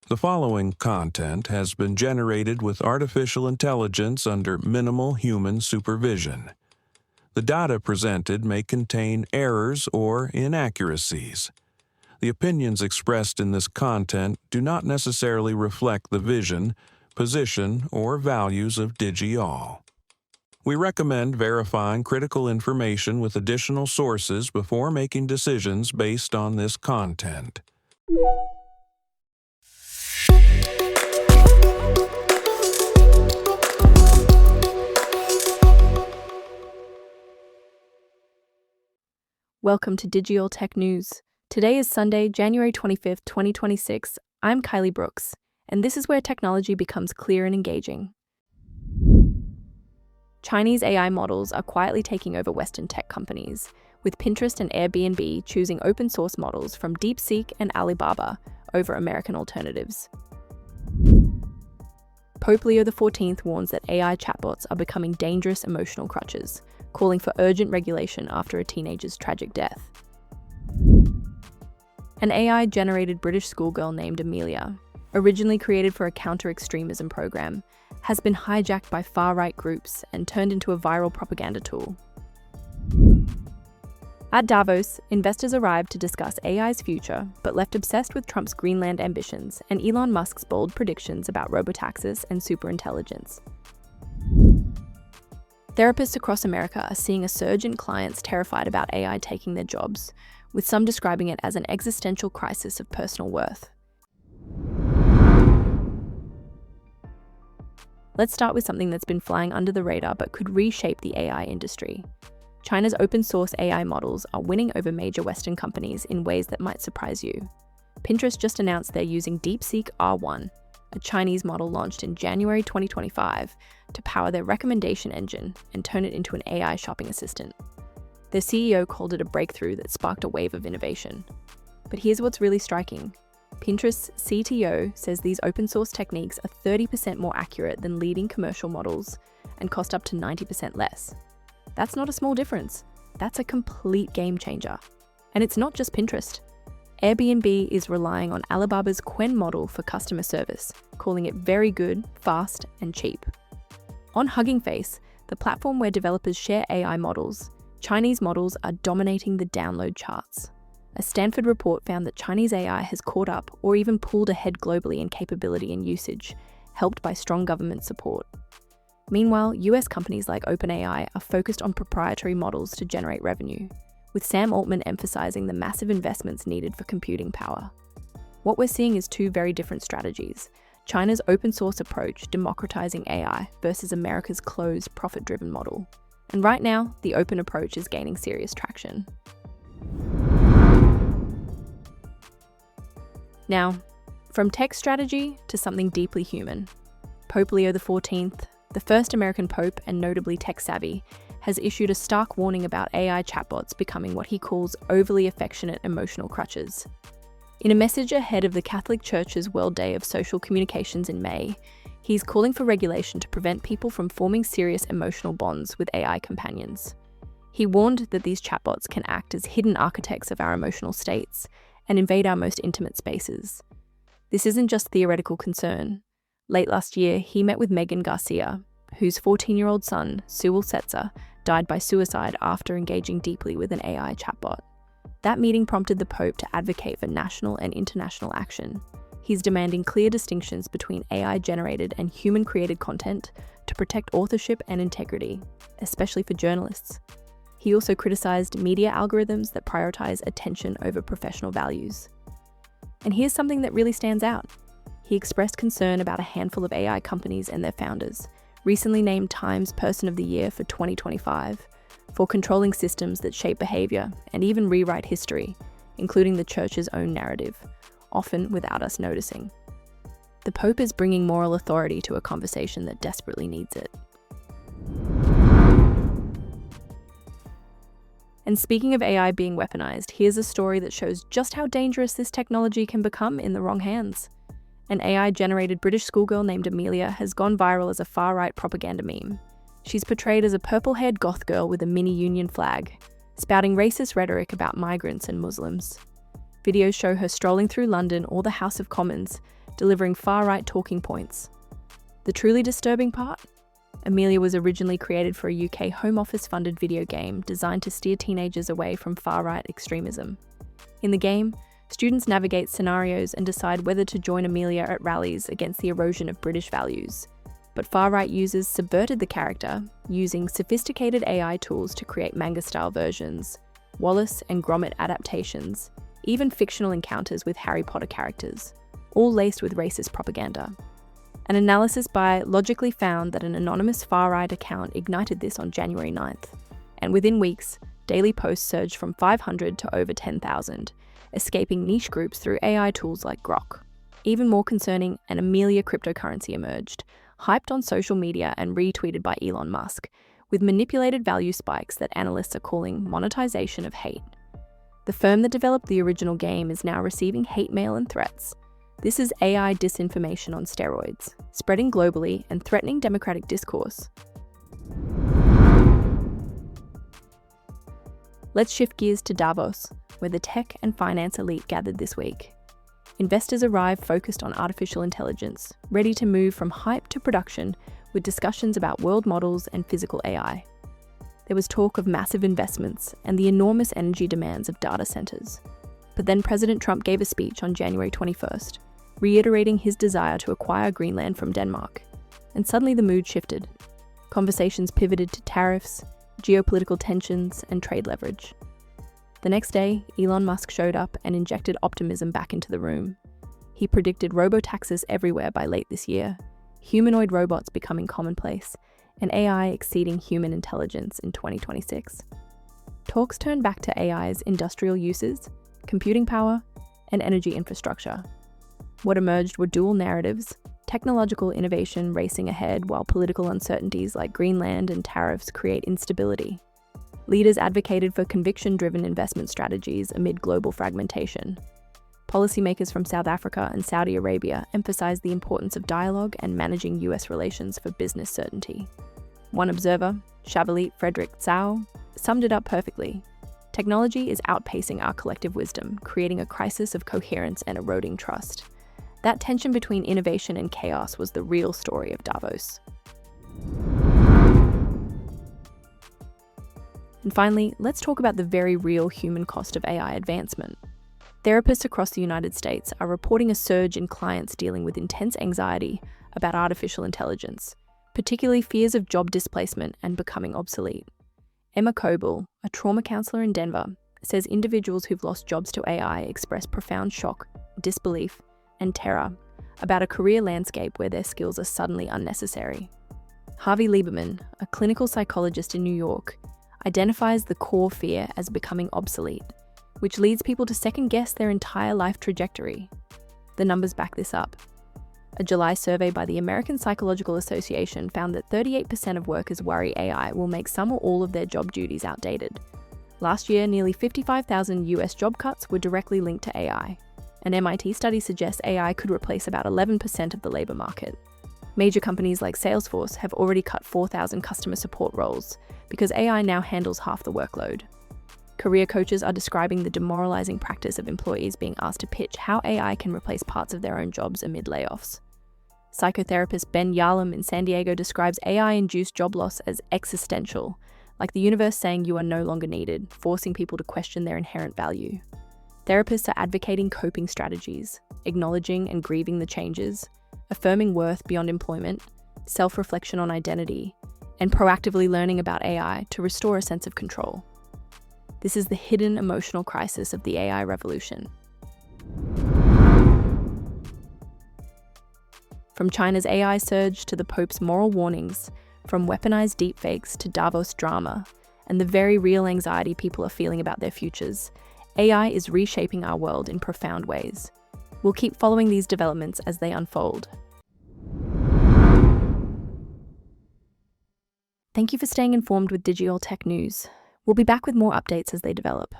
The following content has been generated with artificial intelligence under minimal human supervision. The data presented may contain errors or inaccuracies. The opinions expressed in this content do not necessarily reflect the vision, position, or values of DigiAll. We recommend verifying critical information with additional sources before making decisions based on this content. Welcome to DigiAll Tech News. Today is Sunday, January 25th, 2026. I'm Kylie Brooks, and this is where technology becomes clear and engaging. Chinese AI models are quietly taking over Western tech companies, with Pinterest and Airbnb choosing open source models from DeepSeek and Alibaba over American alternatives. Pope Leo XIV warns that AI chatbots are becoming dangerous emotional crutches, calling for urgent regulation after a teenager's tragic death. An AI-generated British schoolgirl named Amelia, originally created for a counter-extremism program, has been hijacked by far-right groups and turned into a viral propaganda tool. At Davos, investors arrived to discuss AI's future, but left obsessed with Trump's Greenland ambitions and Elon Musk's bold predictions about robotaxis and superintelligence. Therapists across America are seeing a surge in clients terrified about AI taking their jobs, with some describing it as an existential crisis of personal worth. Let's start with something that's been flying under the radar but could reshape the AI industry. China's open-source AI models are winning over major Western companies in ways that might surprise you. Pinterest just announced they're using DeepSeek R1, a Chinese model launched in January 2025, to power their recommendation engine and turn it into an AI shopping assistant. Their CEO called it a breakthrough that sparked a wave of innovation. But here's what's really striking. Pinterest's CTO says these open-source techniques are 30% more accurate than leading commercial models and cost up to 90% less. That's not a small difference. That's a complete game changer. And it's not just Pinterest. Airbnb is relying on Alibaba's Qwen model for customer service, calling it very good, fast, and cheap. On Hugging Face, the platform where developers share AI models, Chinese models are dominating the download charts. A Stanford report found that Chinese AI has caught up or even pulled ahead globally in capability and usage, helped by strong government support. Meanwhile, US companies like OpenAI are focused on proprietary models to generate revenue, with Sam Altman emphasizing the massive investments needed for computing power. What we're seeing is two very different strategies: China's open-source approach democratizing AI versus America's closed, profit-driven model. And right now, the open approach is gaining serious traction. Now, from tech strategy to something deeply human, Pope Leo XIV, the first American pope and notably tech-savvy, has issued a stark warning about AI chatbots becoming what he calls overly affectionate emotional crutches. In a message ahead of the Catholic Church's World Day of Social Communications in May, he's calling for regulation to prevent people from forming serious emotional bonds with AI companions. He warned that these chatbots can act as hidden architects of our emotional states and invade our most intimate spaces. This isn't just theoretical concern. Late last year, he met with Megan Garcia, whose 14-year-old son, Sewell Setzer, died by suicide after engaging deeply with an AI chatbot. That meeting prompted the Pope to advocate for national and international action. He's demanding clear distinctions between AI-generated and human-created content to protect authorship and integrity, especially for journalists. He also criticized media algorithms that prioritize attention over professional values. And here's something that really stands out. He expressed concern about a handful of AI companies and their founders, recently named Time's Person of the Year for 2025, for controlling systems that shape behavior and even rewrite history, including the Church's own narrative, often without us noticing. The Pope is bringing moral authority to a conversation that desperately needs it. And speaking of AI being weaponized, here's a story that shows just how dangerous this technology can become in the wrong hands. An AI-generated British schoolgirl named Amelia has gone viral as a far-right propaganda meme. She's portrayed as a purple-haired goth girl with a mini union flag, spouting racist rhetoric about migrants and Muslims. Videos show her strolling through London or the House of Commons, delivering far-right talking points. The truly disturbing part? Amelia was originally created for a UK Home Office-funded video game designed to steer teenagers away from far-right extremism. In the game, students navigate scenarios and decide whether to join Amelia at rallies against the erosion of British values. But far-right users subverted the character, using sophisticated AI tools to create manga-style versions, Wallace and Gromit adaptations, even fictional encounters with Harry Potter characters, all laced with racist propaganda. An analysis by Logically found that an anonymous far-right account ignited this on January 9th, and within weeks, daily posts surged from 500 to over 10,000, escaping niche groups through AI tools like Grok. Even more concerning, an Amelia cryptocurrency emerged, hyped on social media and retweeted by Elon Musk, with manipulated value spikes that analysts are calling monetization of hate. The firm that developed the original game is now receiving hate mail and threats. This is AI disinformation on steroids, spreading globally and threatening democratic discourse. Let's shift gears to Davos, where the tech and finance elite gathered this week. Investors arrived focused on artificial intelligence, ready to move from hype to production with discussions about world models and physical AI. There was talk of massive investments and the enormous energy demands of data centers. But then President Trump gave a speech on January 21st, reiterating his desire to acquire Greenland from Denmark. And suddenly the mood shifted. Conversations pivoted to tariffs, geopolitical tensions, and trade leverage. The next day, Elon Musk showed up and injected optimism back into the room. He predicted robo-taxis everywhere by late this year, humanoid robots becoming commonplace, and AI exceeding human intelligence in 2026. Talks turned back to AI's industrial uses, computing power, and energy infrastructure. What emerged were dual narratives, technological innovation racing ahead while political uncertainties like Greenland and tariffs create instability. Leaders advocated for conviction-driven investment strategies amid global fragmentation. Policymakers from South Africa and Saudi Arabia emphasized the importance of dialogue and managing US relations for business certainty. One observer, Chavalit Frederick Tsao, summed it up perfectly. Technology is outpacing our collective wisdom, creating a crisis of coherence and eroding trust. That tension between innovation and chaos was the real story of Davos. And finally, let's talk about the very real human cost of AI advancement. Therapists across the United States are reporting a surge in clients dealing with intense anxiety about artificial intelligence, particularly fears of job displacement and becoming obsolete. Emma Coble, a trauma counselor in Denver, says individuals who've lost jobs to AI express profound shock, disbelief, and terror about a career landscape where their skills are suddenly unnecessary. Harvey Lieberman, a clinical psychologist in New York, identifies the core fear as becoming obsolete, which leads people to second-guess their entire life trajectory. The numbers back this up. A July survey by the American Psychological Association found that 38% of workers worry AI will make some or all of their job duties outdated. Last year, nearly 55,000 US job cuts were directly linked to AI. An MIT study suggests AI could replace about 11% of the labor market. Major companies like Salesforce have already cut 4,000 customer support roles because AI now handles half the workload. Career coaches are describing the demoralizing practice of employees being asked to pitch how AI can replace parts of their own jobs amid layoffs. Psychotherapist Ben Yarlam in San Diego describes AI-induced job loss as existential, like the universe saying you are no longer needed, forcing people to question their inherent value. Therapists are advocating coping strategies, acknowledging and grieving the changes, affirming worth beyond employment, self-reflection on identity, and proactively learning about AI to restore a sense of control. This is the hidden emotional crisis of the AI revolution. From China's AI surge to the Pope's moral warnings, from weaponized deepfakes to Davos drama, and the very real anxiety people are feeling about their futures, AI is reshaping our world in profound ways. We'll keep following these developments as they unfold. Thank you for staying informed with Digital Tech News. We'll be back with more updates as they develop.